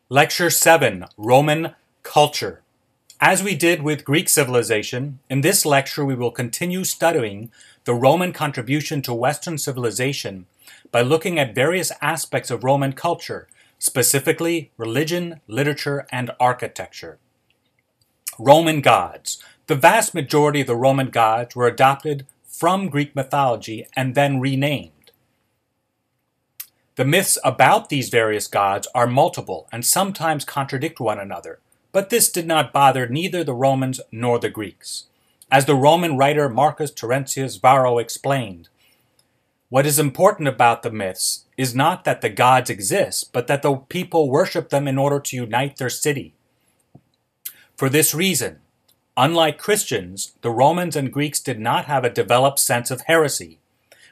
Lecture 7, Roman Culture. As we did with Greek civilization, in this lecture we will continue studying the Roman contribution to Western civilization by looking at various aspects of Roman culture, specifically religion, literature, and architecture. Roman gods. The vast majority of the Roman gods were adopted from Greek mythology and then renamed. The myths about these various gods are multiple and sometimes contradict one another, but this did not bother neither the Romans nor the Greeks. As the Roman writer Marcus Terentius Varro explained, what is important about the myths is not that the gods exist, but that the people worship them in order to unite their city. For this reason, unlike Christians, the Romans and Greeks did not have a developed sense of heresy,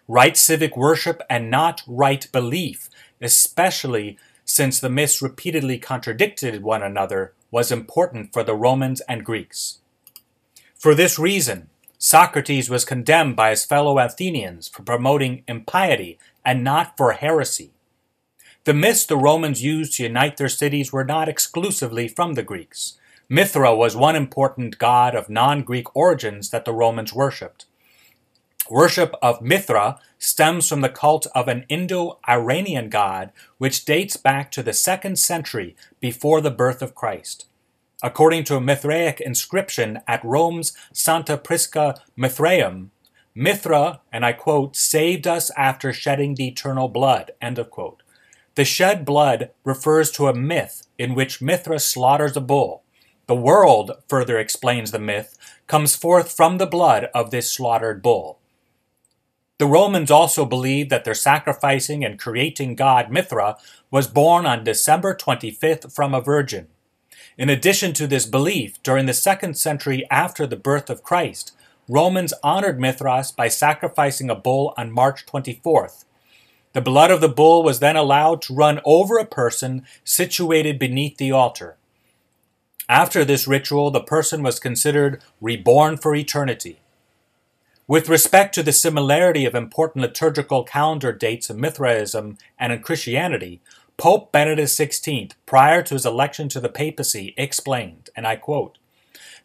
right civic worship, and not right belief, especially since the myths repeatedly contradicted one another, was important for the Romans and Greeks. For this reason, Socrates was condemned by his fellow Athenians for promoting impiety and not for heresy. The myths the Romans used to unite their cities were not exclusively from the Greeks. Mithra was one important god of non-Greek origins that the Romans worshipped. Worship of Mithra stems from the cult of an Indo-Iranian god which dates back to the 2nd century before the birth of Christ. According to a Mithraic inscription at Rome's Santa Prisca Mithraeum, Mithra, and I quote, saved us after shedding the eternal blood, end of quote. The shed blood refers to a myth in which Mithra slaughters a bull. The world, further explains the myth, comes forth from the blood of this slaughtered bull. The Romans also believed that their sacrificing and creating god Mithra was born on December 25th from a virgin. In addition to this belief, during the 2nd century after the birth of Christ, Romans honored Mithras by sacrificing a bull on March 24th. The blood of the bull was then allowed to run over a person situated beneath the altar. After this ritual, the person was considered reborn for eternity. With respect to the similarity of important liturgical calendar dates in Mithraism and in Christianity, Pope Benedict XVI, prior to his election to the papacy, explained, and I quote,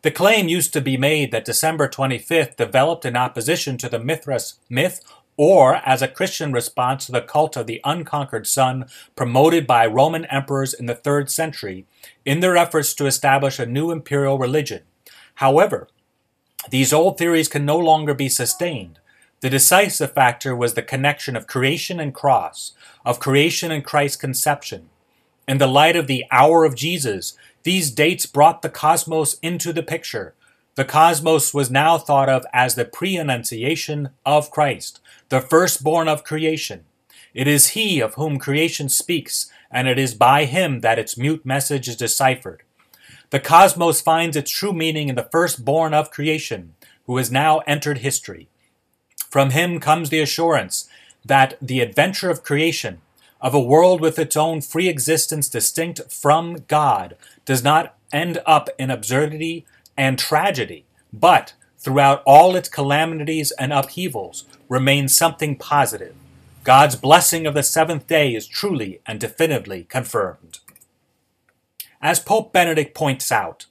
"The claim used to be made that December 25th developed in opposition to the Mithras myth or as a Christian response to the cult of the unconquered sun promoted by Roman emperors in the 3rd century in their efforts to establish a new imperial religion. However, these old theories can no longer be sustained. The decisive factor was the connection of creation and cross, of creation and Christ's conception. In the light of the hour of Jesus, these dates brought the cosmos into the picture. The cosmos was now thought of as the pre-annunciation of Christ, the firstborn of creation. It is he of whom creation speaks, and it is by him that its mute message is deciphered. The cosmos finds its true meaning in the firstborn of creation, who has now entered history. From him comes the assurance that the adventure of creation, of a world with its own free existence distinct from God, does not end up in absurdity and tragedy, but, throughout all its calamities and upheavals, remains something positive. God's blessing of the 7th day is truly and definitively confirmed." As Pope Benedict points out,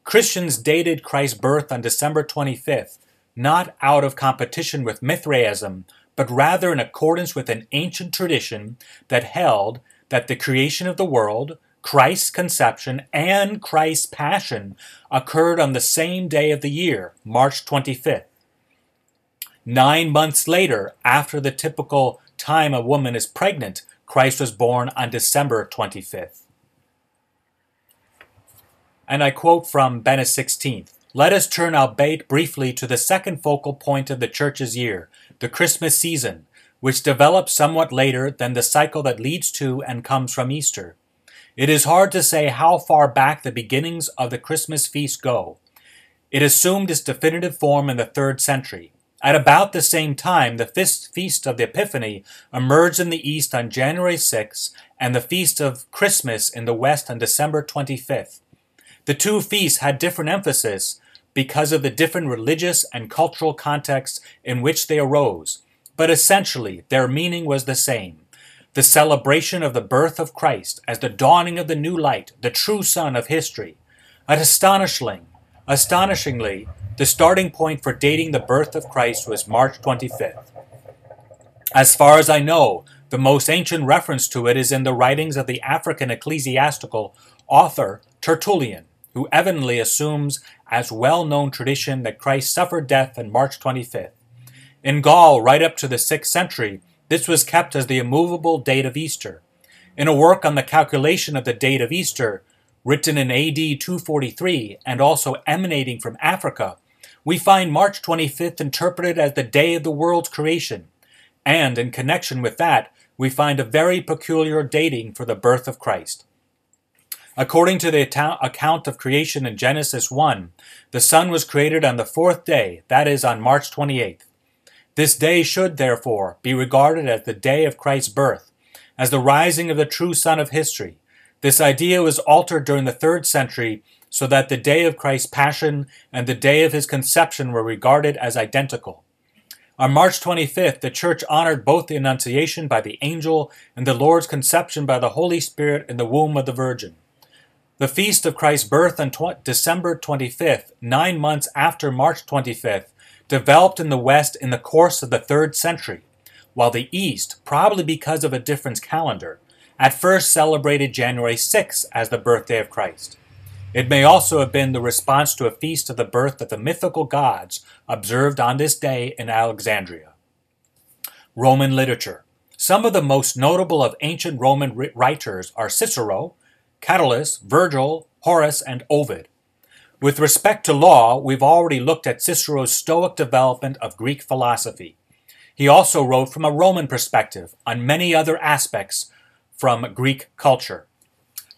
Christians dated Christ's birth on December 25th, not out of competition with Mithraism, but rather in accordance with an ancient tradition that held that the creation of the world, Christ's conception, and Christ's passion occurred on the same day of the year, March 25th. 9 months later, after the typical time a woman is pregnant, Christ was born on December 25th. And I quote from Benedict XVI, "Let us turn albeit briefly to the second focal point of the Church's year, the Christmas season, which develops somewhat later than the cycle that leads to and comes from Easter. It is hard to say how far back the beginnings of the Christmas feast go. It assumed its definitive form in the 3rd century. At about the same time, the Feast of the Epiphany emerged in the East on January 6th, and the Feast of Christmas in the West on December 25th. The two feasts had different emphasis because of the different religious and cultural contexts in which they arose, but essentially their meaning was the same. the celebration of the birth of Christ as the dawning of the new light, the true sun of history. Astonishingly, the starting point for dating the birth of Christ was March 25th. As far as I know, the most ancient reference to it is in the writings of the African ecclesiastical author Tertullian, who evidently assumes as well-known tradition that Christ suffered death on March 25th. In Gaul, right up to the 6th century, this was kept as the immovable date of Easter. In a work on the calculation of the date of Easter, written in AD 243 and also emanating from Africa, we find March 25th interpreted as the day of the world's creation, and in connection with that, we find a very peculiar dating for the birth of Christ. According to the account of creation in Genesis 1, the sun was created on the 4th day, that is, on March 28th. This day should, therefore, be regarded as the day of Christ's birth, as the rising of the true sun of history. This idea was altered during the 3rd century so that the day of Christ's passion and the day of his conception were regarded as identical. On March 25th, the Church honored both the Annunciation by the angel and the Lord's conception by the Holy Spirit in the womb of the Virgin. The feast of Christ's birth on December 25th, 9 months after March 25th, developed in the West in the course of the 3rd century, while the East, probably because of a different calendar, at first celebrated January 6th as the birthday of Christ. It may also have been the response to a feast of the birth of the mythical gods observed on this day in Alexandria. Roman literature. Some of the most notable of ancient Roman writers are Cicero, Catullus, Virgil, Horace, and Ovid. With respect to law, we've already looked at Cicero's Stoic development of Greek philosophy. He also wrote from a Roman perspective on many other aspects from Greek culture.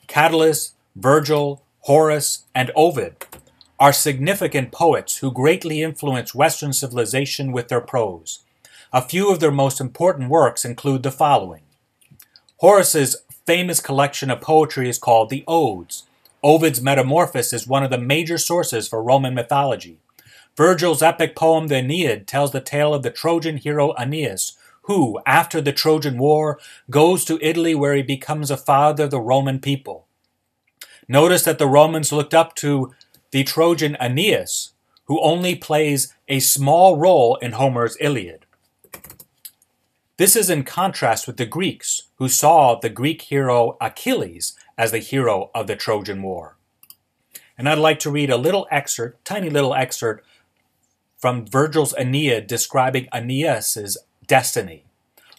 Catullus, Virgil, Horace, and Ovid are significant poets who greatly influenced Western civilization with their prose. A few of their most important works include the following. Horace's famous collection of poetry is called the Odes. Ovid's Metamorphoses is one of the major sources for Roman mythology. Virgil's epic poem The Aeneid tells the tale of the Trojan hero Aeneas, who, after the Trojan War, goes to Italy where he becomes a father of the Roman people. Notice that the Romans looked up to the Trojan Aeneas, who only plays a small role in Homer's Iliad. This is in contrast with the Greeks, who saw the Greek hero Achilles as the hero of the Trojan War. And I'd like to read a little excerpt, tiny little excerpt, from Virgil's Aeneid describing Aeneas' destiny.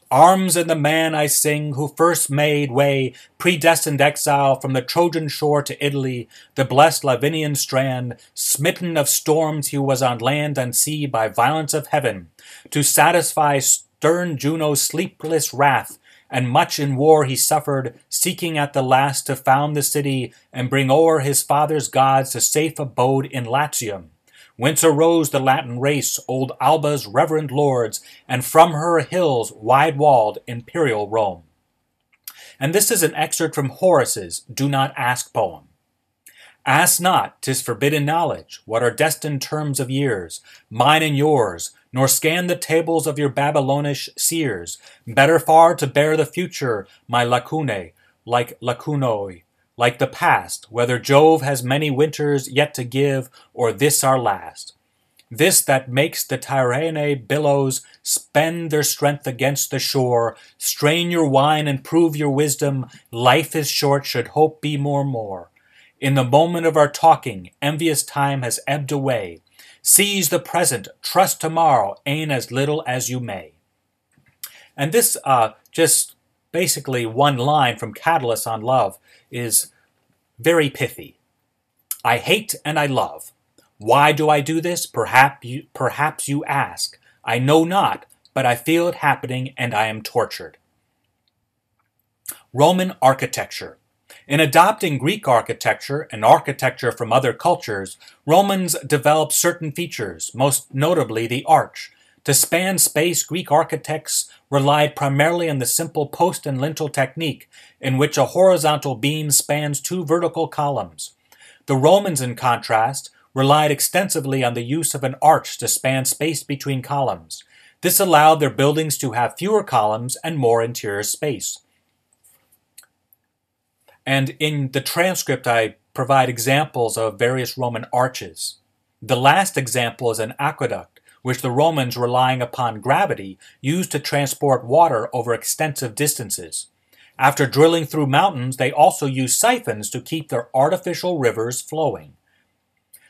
Arms in the man I sing, who first made way, predestined exile from the Trojan shore to Italy, the blessed Lavinian strand, smitten of storms he was on land and sea by violence of heaven, to satisfy stern Juno's sleepless wrath, and much in war he suffered, seeking at the last to found the city, and bring o'er his father's gods to safe abode in Latium, whence arose the Latin race, old Alba's reverend lords, and from her hills wide-walled imperial Rome. And this is an excerpt from Horace's Do Not Ask poem. Ask not, 'tis forbidden knowledge, what are destined terms of years, mine and yours, nor scan the tables of your Babylonish seers. Better far to bear the future, my lacunae, like lacunoi, like the past, whether Jove has many winters yet to give, or this our last. This that makes the Tyrrhene billows spend their strength against the shore, strain your wine and prove your wisdom, life is short, should hope be more. In the moment of our talking, envious time has ebbed away. Seize the present, trust tomorrow, aim as little as you may. And this, just basically one line from Catullus on love, is very pithy. I hate and I love. Why do I do this? Perhaps you ask. I know not, but I feel it happening and I am tortured. Roman architecture. In adopting Greek architecture and architecture from other cultures, Romans developed certain features, most notably the arch. To span space, Greek architects relied primarily on the simple post and lintel technique, in which a horizontal beam spans two vertical columns. The Romans, in contrast, relied extensively on the use of an arch to span space between columns. This allowed their buildings to have fewer columns and more interior space. And in the transcript, I provide examples of various Roman arches. The last example is an aqueduct, which the Romans, relying upon gravity, used to transport water over extensive distances. After drilling through mountains, they also used siphons to keep their artificial rivers flowing.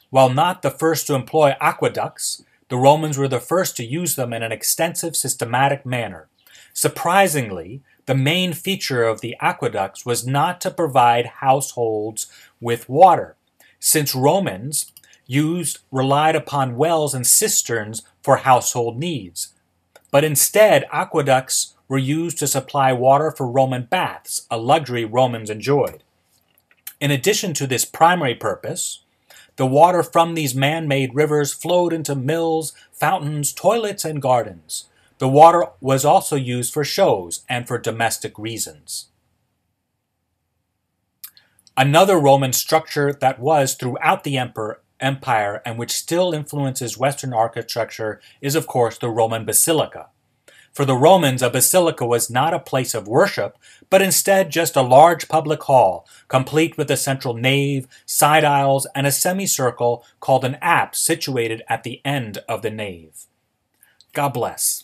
While not the first to employ aqueducts, the Romans were the first to use them in an extensive, systematic manner. Surprisingly, the main feature of the aqueducts was not to provide households with water, since Romans relied upon wells and cisterns for household needs. But instead, aqueducts were used to supply water for Roman baths, a luxury Romans enjoyed. In addition to this primary purpose, the water from these man-made rivers flowed into mills, fountains, toilets, and gardens. The water was also used for shows and for domestic reasons. Another Roman structure that was throughout the empire and which still influences Western architecture is, of course, the Roman basilica. For the Romans, a basilica was not a place of worship, but instead just a large public hall, complete with a central nave, side aisles, and a semicircle called an apse situated at the end of the nave. God bless.